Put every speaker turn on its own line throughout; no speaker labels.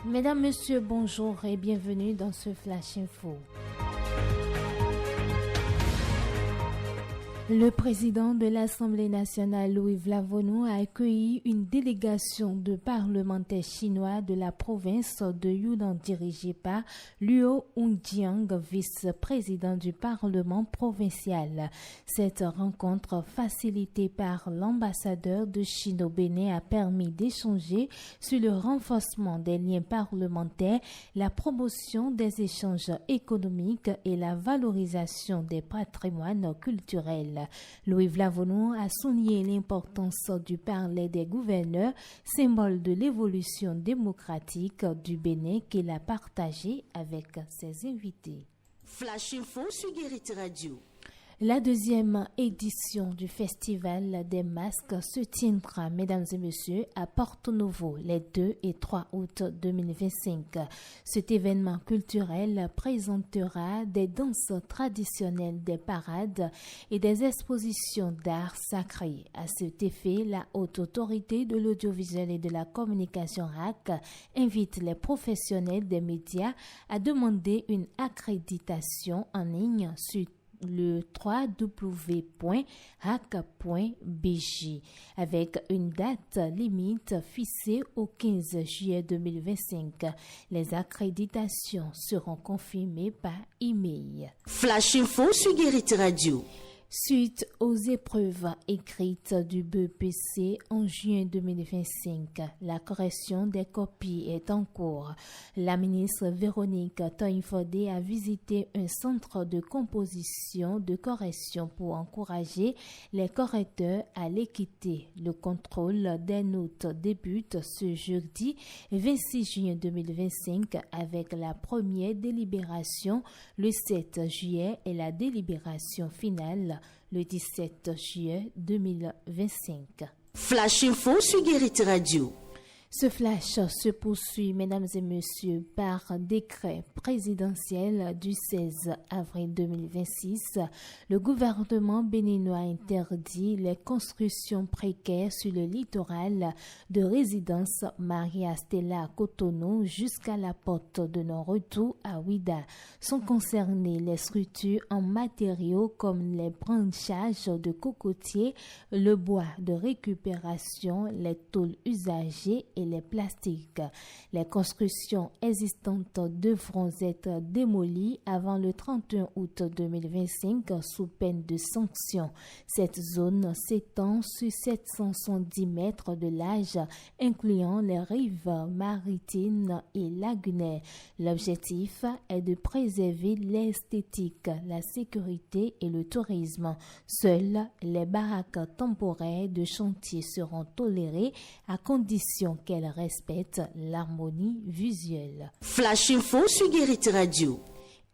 Mesdames, Messieurs, bonjour et bienvenue dans ce Flash Info. Le président de l'Assemblée nationale, Louis Vlavonou, a accueilli une délégation de parlementaires chinois de la province de Yunnan dirigée par Luo Hongjiang, vice-président du Parlement provincial. Cette rencontre facilitée par l'ambassadeur de Chine au Bénin a permis d'échanger sur le renforcement des liens parlementaires, la promotion des échanges économiques et la valorisation des patrimoines culturels. Louis Vlavonou a souligné l'importance du parler des gouverneurs, symbole de l'évolution démocratique du Bénin qu'il a partagé avec ses invités.
Flash Info sur Guérite Radio.
La deuxième édition du Festival des masques se tiendra, mesdames et messieurs, à Porto Novo les 2 et 3 août 2025. Cet événement culturel présentera des danses traditionnelles, des parades et des expositions d'art sacré. À cet effet, la Haute Autorité de l'Audiovisuel et de la Communication RAC invite les professionnels des médias à demander une accréditation en ligne sur le www.hac.bj avec une date limite fixée au 15 juillet 2025. Les accréditations seront confirmées par email.
Flash Info sur Guérite Radio.
Suite aux épreuves écrites du BEPC en juin 2025, la correction des copies est en cours. La ministre Véronique Toyin-Fodé a visité un centre de composition de correction pour encourager les correcteurs à l'équité. Le contrôle des notes débute ce jeudi 26 juin 2025 avec la première délibération le 7 juillet et la délibération finale le 17 juillet 2025.
Flash Info sur Guérite Radio.
Ce flash se poursuit, mesdames et messieurs, par décret présidentiel du 16 avril 2026. Le gouvernement béninois interdit les constructions précaires sur le littoral de résidence Maria Stella Cotonou jusqu'à la porte de non-retour à Ouida. Sont concernées les structures en matériaux comme les branchages de cocotiers, le bois de récupération, les tôles usagées et les plastiques. Les constructions existantes devront être démolies avant le 31 août 2025 sous peine de sanction. Cette zone s'étend sur 770 mètres de large, incluant les rives maritimes et lagunaires. L'objectif est de préserver l'esthétique, la sécurité et le tourisme. Seules les baraques temporaires de chantier seront tolérées à condition qu'elles respectent l'harmonie visuelle.
Flash Info sur Guérite Radio.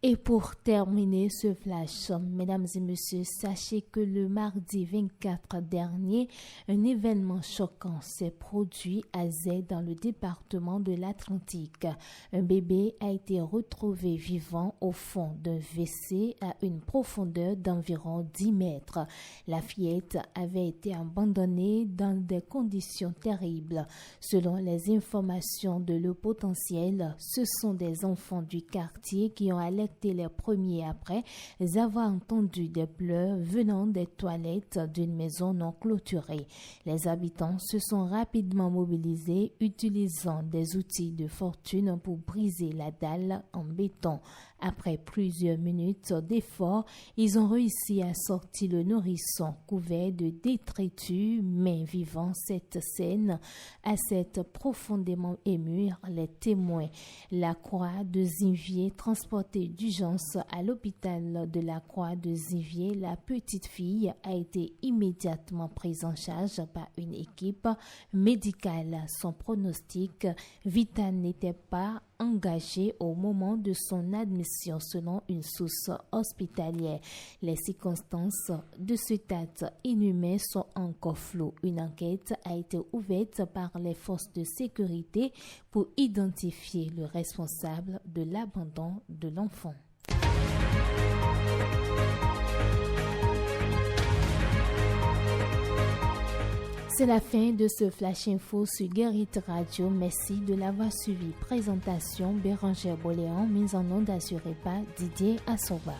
Et pour terminer ce flash, mesdames et messieurs, sachez que le mardi 24 dernier, un événement choquant s'est produit à Z dans le département de l'Atlantique. Un bébé a été retrouvé vivant au fond d'un WC à une profondeur d'environ 10 mètres. La fillette avait été abandonnée dans des conditions terribles. Selon les informations de Le Potentiel, ce sont des enfants du quartier qui ont alerté les premiers après avoir entendu des pleurs venant des toilettes d'une maison non clôturée. Les habitants se sont rapidement mobilisés, utilisant des outils de fortune pour briser la dalle en béton. Après plusieurs minutes d'efforts, ils ont réussi à sortir le nourrisson couvert de détritus, mais vivant cette scène a profondément ému les témoins. La Croix de Zinvier transportée d'urgence à l'hôpital de la Croix de Zinvier, la petite fille a été immédiatement prise en charge par une équipe médicale. Son pronostic vital n'était pas engagé au moment de son admission selon une source hospitalière. Les circonstances de cet acte inhumain sont encore floues. Une enquête a été ouverte par les forces de sécurité pour identifier le responsable de l'abandon de l'enfant. C'est la fin de ce Flash Info sur Guérit Radio. Merci de l'avoir suivi. Présentation Bérangère Boléan, mise en onde assurée par Didier Assoba.